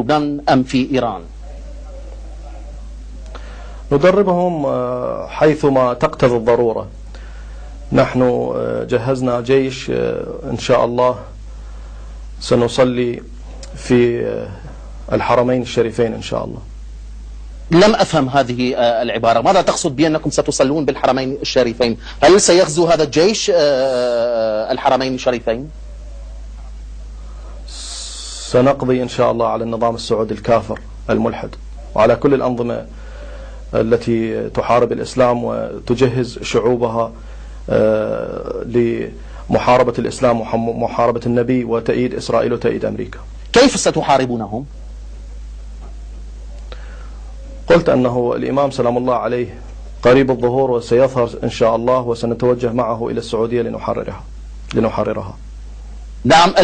لبنان أم في إيران؟ ندربهم حيثما تقتضي الضرورة. نحن جهزنا جيش إن شاء الله سنصلي في الحرمين الشريفين إن شاء الله. لم أفهم هذه العبارة، ماذا تقصد بأنكم ستصلون بالحرمين الشريفين؟ هل سيغزو هذا الجيش الحرمين الشريفين؟ سنقضي إن شاء الله على النظام السعودي الكافر الملحد وعلى كل الأنظمة التي تحارب الإسلام وتجهز شعوبها لمحاربة الإسلام ومحاربة النبي وتأييد إسرائيل وتأييد أمريكا. كيف ستحاربونهم؟ قلت أنه الإمام سلام الله عليه قريب الظهور وسيظهر إن شاء الله، وسنتوجه معه إلى السعودية لنحررها. نعم.